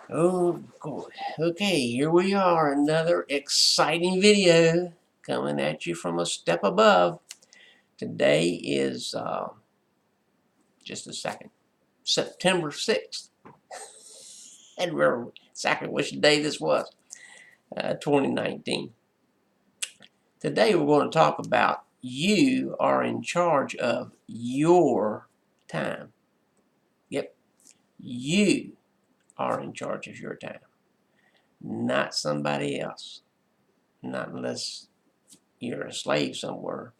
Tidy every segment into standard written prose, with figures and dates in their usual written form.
Oh, boy. Okay, here we are, another exciting video coming at you from a step above. Today is just a second, September 6th, and remember exactly which day this was, 2019. Today we're going to talk about you are in charge of your time. Yep, you are in charge of your time, not somebody else. Not unless you're a slave somewhere.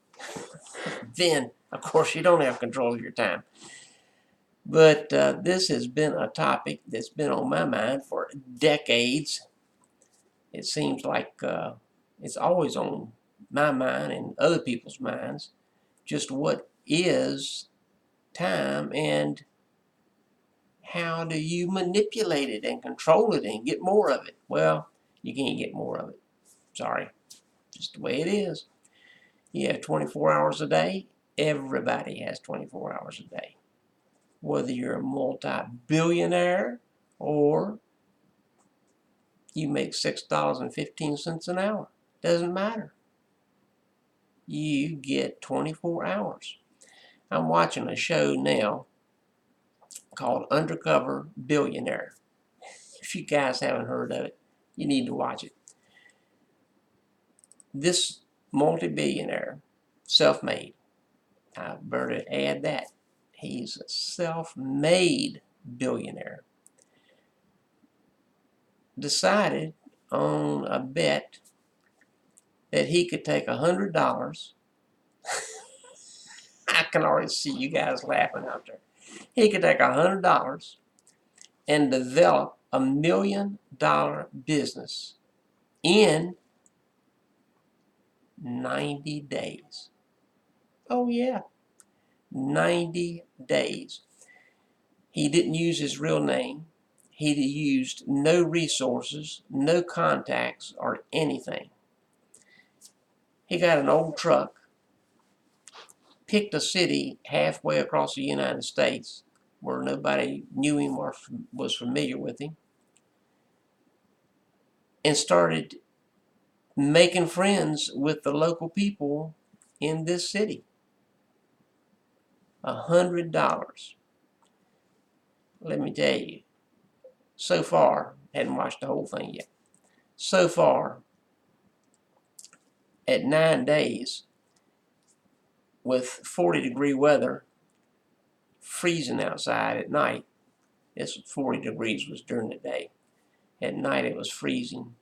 Then, of course, you don't have control of your time. But this has been a topic that's been on my mind for decades. It seems like it's always on my mind and other people's minds. Just what is time and how do you manipulate it and control it and get more of it? Well, you can't get more of it. Sorry. Just the way it is. You have 24 hours a day. Everybody has 24 hours a day. Whether you're a multi-billionaire or you make $6.15 an hour. Doesn't matter. You get 24 hours. I'm watching a show now called Undercover Billionaire. If you guys haven't heard of it, you need to watch it. This multi-billionaire, self-made, I better add that. He's a self-made billionaire. Decided on a bet that he could take $100. I can already see you guys laughing out there. He could take $100 and develop $1 million business in 90 days. Oh yeah, 90 days. He didn't use his real name. He used no resources, no contacts, or anything. He got an old truck, picked a city halfway across the United States where nobody knew him or was familiar with him, and started making friends with the local people in this city. $100. Let me tell you, so far, hadn't watched the whole thing yet. So far, at 9 days, with 40-degree weather, freezing outside at night. This 40 degrees was during the day. At night it was freezing.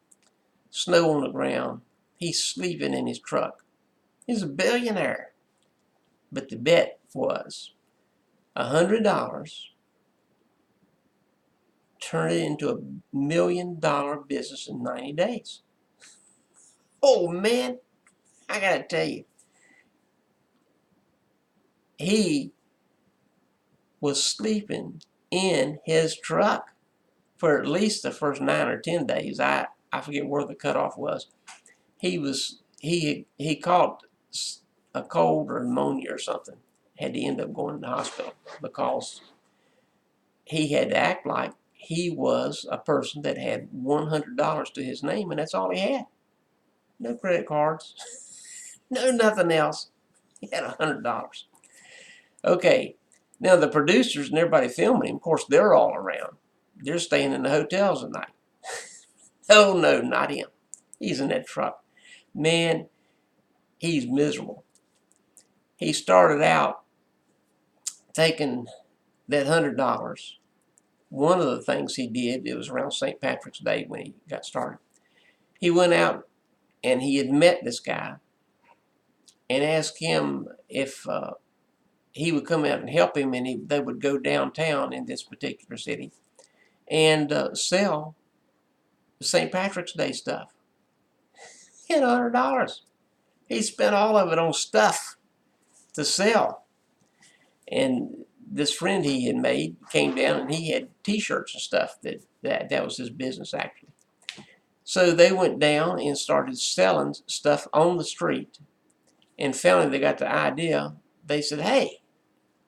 Snow on the ground. He's sleeping in his truck. He's a billionaire. But the bet was $100, turn it into $1 million business in 90 days. Oh man, I gotta tell you, he was sleeping in his truck for at least the first 9 or 10 days. I forget where the cutoff was. He caught a cold or pneumonia or something. Had to end up going to the hospital because he had to act like he was a person that had $100 to his name, and that's all he had. No credit cards, no nothing else. He had $100. Okay, now the producers and everybody filming him, of course, they're all around. They're staying in the hotels at night. Oh no, not him. He's in that truck. Man, he's miserable. He started out taking that $100. One of the things he did, it was around St. Patrick's Day when he got started. He went out and he had met this guy and asked him if he would come out and help him, and they would go downtown in this particular city and sell the St. Patrick's Day stuff. He had $100. He spent all of it on stuff to sell. And this friend he had made came down and he had t-shirts and stuff. That was his business actually. So they went down and started selling stuff on the street, and finally they got the idea. They said, hey,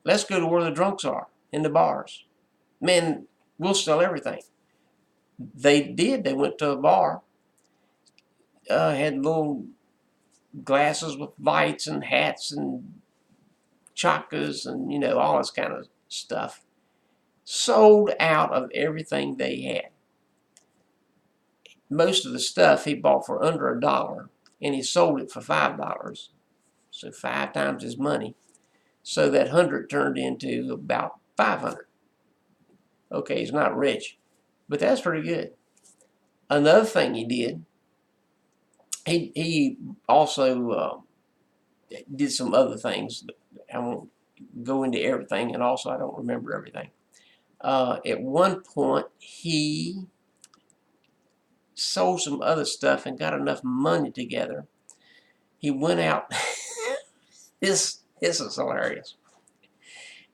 let's go to where the drunks are, in the bars. Man, we'll sell everything. They went to a bar, had little glasses with lights and hats and chakras and, all this kind of stuff. Sold out of everything they had. Most of the stuff he bought for under $1, and he sold it for $5. So 5 times his money. So that 100 turned into about 500. Okay, he's not rich, but that's pretty good. Another thing he did, he also did some other things. I won't go into everything, and also I don't remember everything. At one point, he sold some other stuff and got enough money together. He went out. This is hilarious.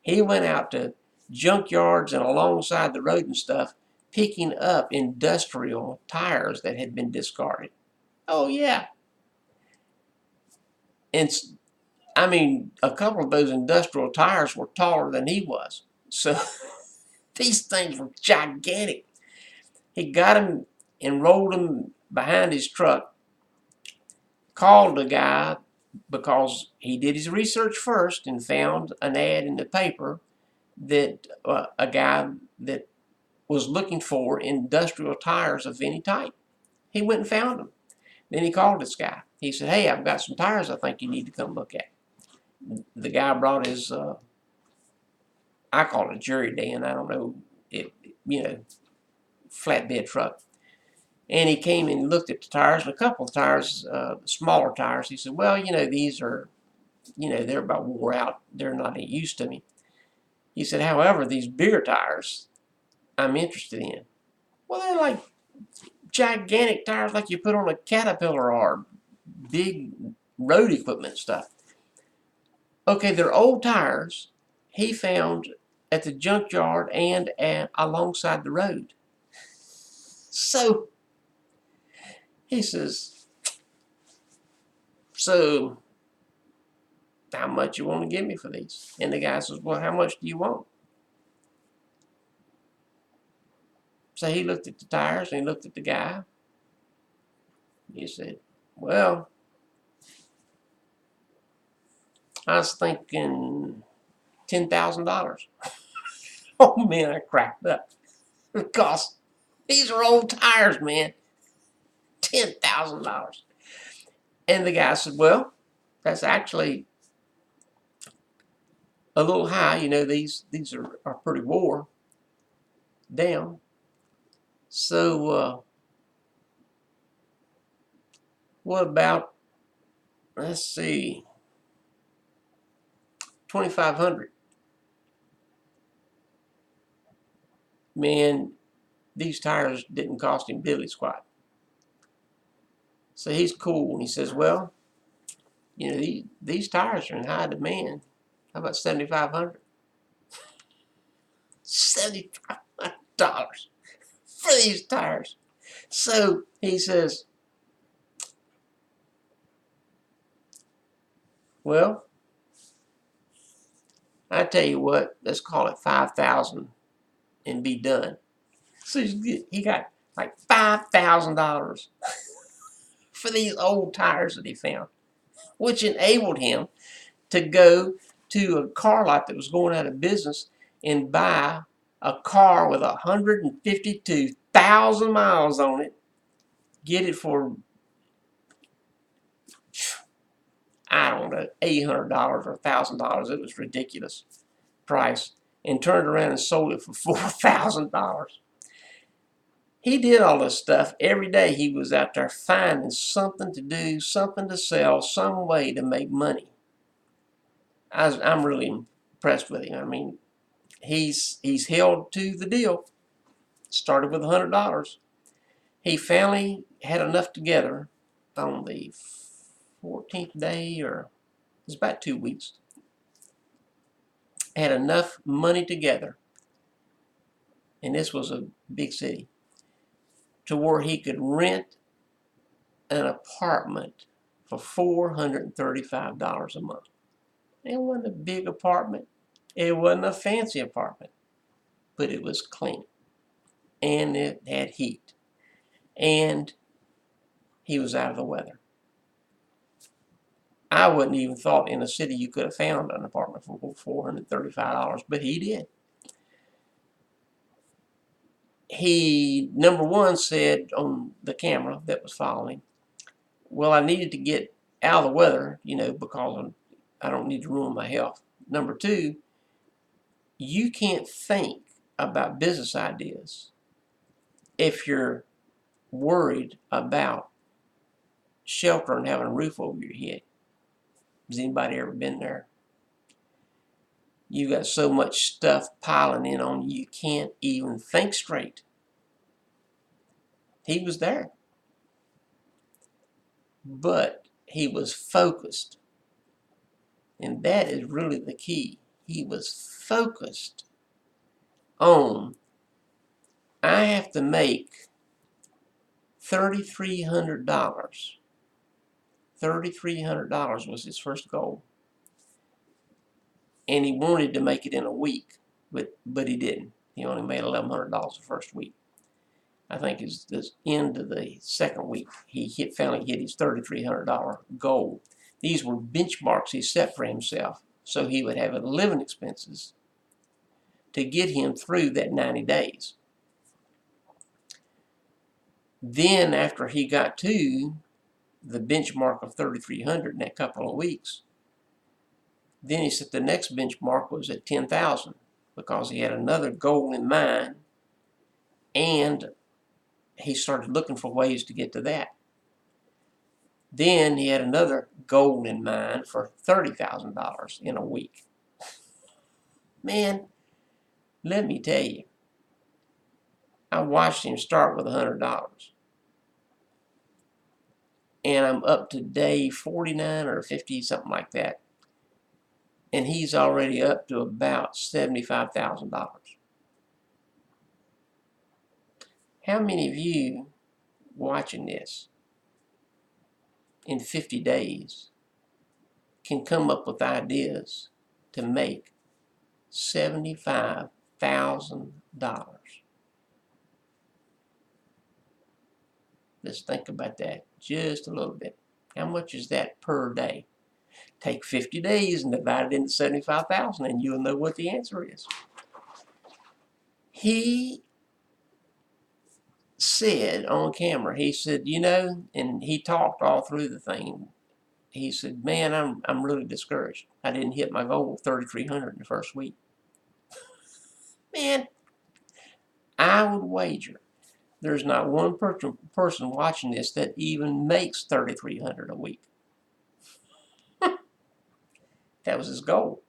He went out to junkyards and alongside the road and stuff, picking up industrial tires that had been discarded. Oh yeah, and I mean, a couple of those industrial tires were taller than he was. So these things were gigantic. He got them and rolled them behind his truck, called the guy because he did his research first and found an ad in the paper that a guy that was looking for industrial tires of any type. He went and found them. Then he called this guy. He said, "Hey, I've got some tires I think you need to come look at." The guy brought his, I call it a jury Dan, I don't know, flatbed truck. And he came and looked at the tires, and a couple of tires, smaller tires. He said, "Well, these are, they're about wore out. They're not any use to me." He said, "However, these bigger tires, I'm interested in." Well, they're like gigantic tires like you put on a Caterpillar or big road equipment stuff. Okay, they're old tires he found at the junkyard and alongside the road. So he says, "So how much you want to give me for these?" And the guy says, "Well, how much do you want?" So he looked at the tires and he looked at the guy. He said, "Well, I was thinking $10,000. Oh man, I cracked up because these are old tires, man. $10,000. And the guy said, "Well, that's actually a little high. These are pretty wore down. So what about, let's see, 2,500? Man, these tires didn't cost him diddly squat. So he's cool and he says, "Well, these tires are in high demand. How about 7,500? $7,500 for these tires." So he says, "Well, I tell you what, let's call it 5,000 and be done." So he got like $5,000 for these old tires that he found, which enabled him to go to a car lot that was going out of business and buy a car with 152,000 miles on it, get it for, I don't know, $800 or $1,000. It was ridiculous price, and turned around and sold it for $4,000. He did all this stuff every day. He was out there finding something to do, something to sell, some way to make money. I'm really impressed with him. I mean, he's held to the deal. Started with $100. He finally had enough together on the 14th day, or it was about 2 weeks. Had enough money together, and this was a big city, to where he could rent an apartment for $435 a month. It wasn't a big apartment. It wasn't a fancy apartment, but it was clean. and it had heat, and he was out of the weather. I wouldn't even thought in a city you could have found an apartment for $435, but he did. He, number one, said on the camera that was following, well, I needed to get out of the weather, because I don't need to ruin my health. Number two, you can't think about business ideas if you're worried about shelter and having a roof over your head. Has anybody ever been there? You got so much stuff piling in on you, you can't even think straight. He was there, but he was focused, and that is really the key. He was focused on, I have to make $3,300. $3,300 was his first goal, and he wanted to make it in a week, but he didn't. He only made $1,100 the first week. I think it's the end of the second week he finally hit his $3,300 goal. These were benchmarks he set for himself so he would have living expenses to get him through that 90 days. Then after he got to the benchmark of 3,300 in that couple of weeks, then he said the next benchmark was at 10,000 because he had another goal in mind, and he started looking for ways to get to that. Then he had another goal in mind for $30,000 in a week. Man, let me tell you, I watched him start with $100. And I'm up to day 49 or 50, something like that. And he's already up to about $75,000. How many of you watching this in 50 days can come up with ideas to make $75,000? Let's think about that just a little bit. How much is that per day? Take 50 days and divide it into 75,000 and you'll know what the answer is. He said on camera, he said, and he talked all through the thing. He said, man, I'm really discouraged. I didn't hit my goal of 3,300 in the first week. Man, I would wager there's not one person watching this that even makes 3,300 a week. That was his goal,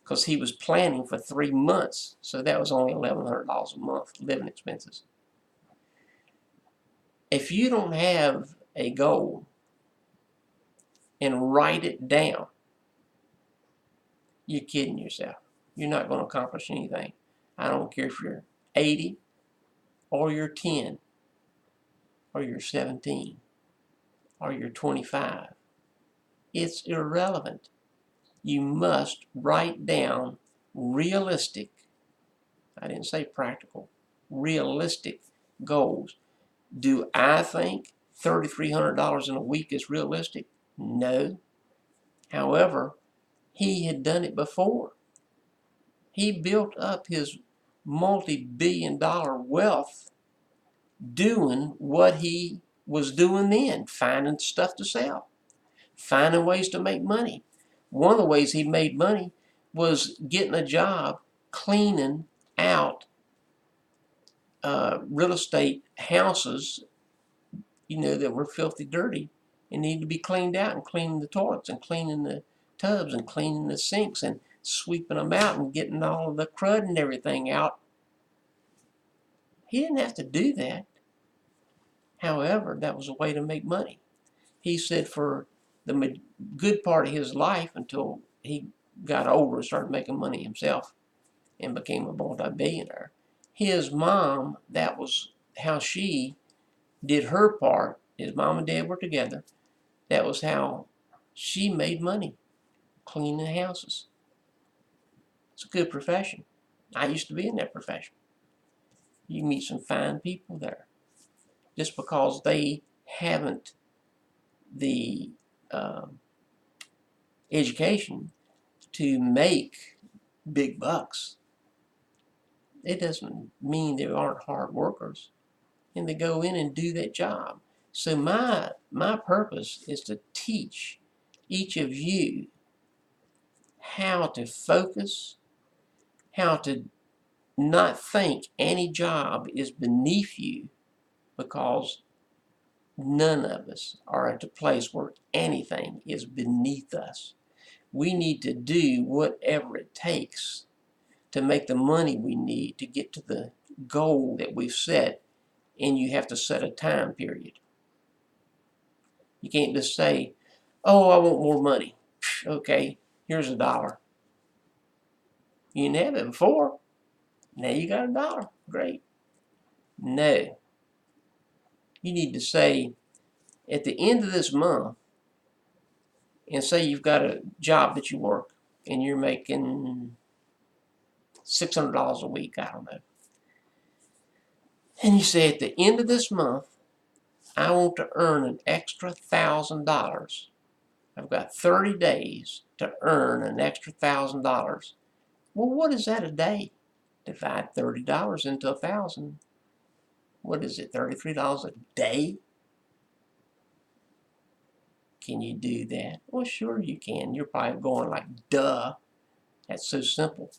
because he was planning for 3 months, so that was only $1,100 a month living expenses. If you don't have a goal and write it down, you're kidding yourself. You're not going to accomplish anything. I don't care if you're 80 or you're 10 or you're 17 or you're 25. It's irrelevant. You must write down realistic, I didn't say practical, realistic goals. Do I think $3,300 in a week is realistic? No. However, he had done it before. He built up his multi-billion-dollar wealth doing what he was doing then, finding stuff to sell, finding ways to make money. One of the ways he made money was getting a job cleaning out real estate houses, that were filthy dirty and needed to be cleaned out, and cleaning the toilets and cleaning the tubs and cleaning the sinks and sweeping them out and getting all of the crud and everything out. He didn't have to do that. However, that was a way to make money. He said for the good part of his life, until he got older and started making money himself and became a multi-billionaire, his mom, that was how she did her part. His mom and dad were together. That was how she made money, cleaning houses. It's a good profession. I used to be in that profession. You meet some fine people there. Just because they haven't the education to make big bucks, it doesn't mean they aren't hard workers, and they go in and do that job. So my purpose is to teach each of you how to focus, how to not think any job is beneath you, because none of us are at a place where anything is beneath us. We need to do whatever it takes to make the money we need to get to the goal that we've set, and you have to set a time period. You can't just say, oh, I want more money. Okay, here's $1. You didn't have it before. Now you got $1. Great. No. You need to say, at the end of this month, and say you've got a job that you work and you're making $600 a week, I don't know. And you say, at the end of this month, I want to earn an extra $1,000. I've got 30 days to earn an extra $1,000. Well, what is that a day? Divide $30 into 1,000. What is it, $33 a day? Can you do that? Well, sure you can. You're probably going like, duh. That's so simple.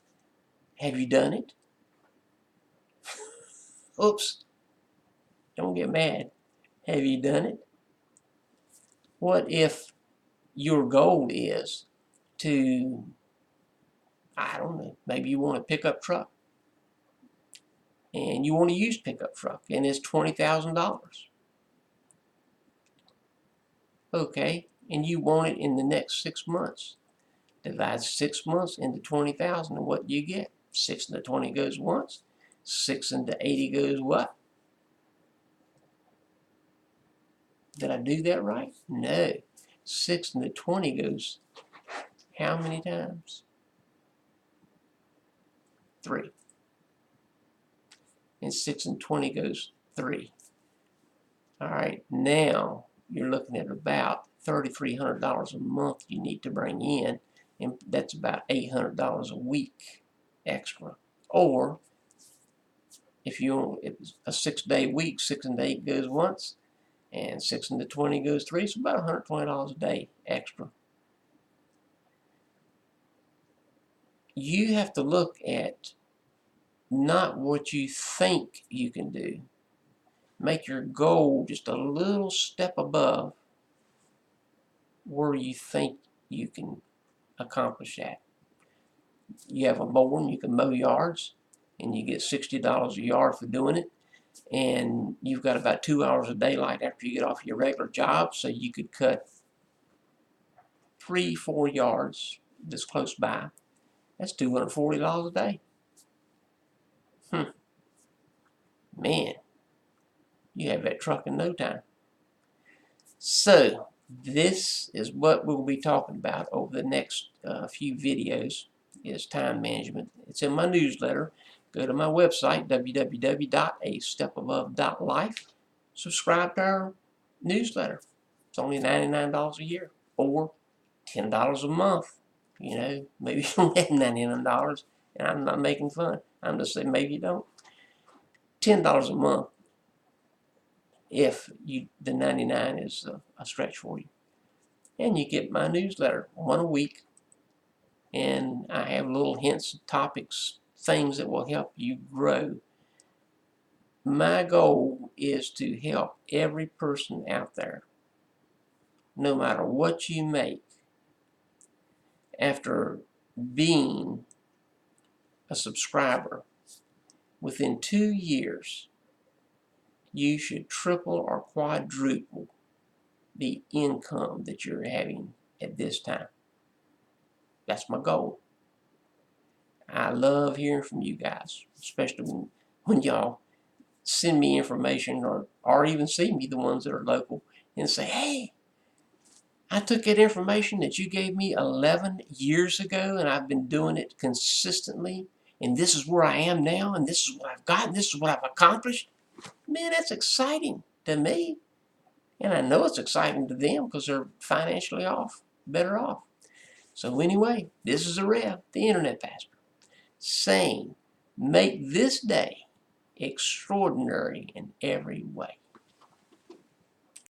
Have you done it? Oops. Don't get mad. Have you done it? What if your goal is to, I don't know, maybe you want a pickup truck and you want to use pickup truck and it's $20,000. Okay, and you want it in the next 6 months. Divide 6 months into 20,000 and what do you get? 6 into 20 goes once. 6 into 80 goes what? Did I do that right? No. 6 into 20 goes how many times? 3. And 6 and 20 goes 3. All right, now you're looking at about $3,300 a month you need to bring in, and that's about $800 a week extra. Or if it's a 6-day week, 6 and 8 goes once, and 6 into 20 goes 3, so about $120 a day extra. You have to look at not what you think you can do. Make your goal just a little step above where you think you can accomplish that. You have a mower and you can mow yards, and you get $60 a yard for doing it, and you've got about 2 hours of daylight after you get off your regular job, so you could cut 3-4 yards that's close by. That's $240 a day. Man, you have that truck in no time. So this is what we'll be talking about over the next few videos, is time management. It's in my newsletter. Go to my website, www.astepabove.life. Subscribe to our newsletter. It's only $99 a year, or $10 a month. You know, maybe you don't have $99, and I'm not making fun. I'm just saying maybe you don't. $10 a month, if the 99 is a stretch for you. And you get my newsletter, one a week, and I have little hints, topics, things that will help you grow. My goal is to help every person out there, no matter what you make, after being a subscriber, within 2 years, you should triple or quadruple the income that you're having at this time. That's my goal. I love hearing from you guys, especially when y'all send me information, or even see me, the ones that are local, and say, hey, I took that information that you gave me 11 years ago, and I've been doing it consistently, and this is where I am now, and this is what I've gotten, this is what I've accomplished. Man, that's exciting to me. And I know it's exciting to them because they're financially better off. So anyway, this is a Rev, the Internet Pastor, saying, make this day extraordinary in every way.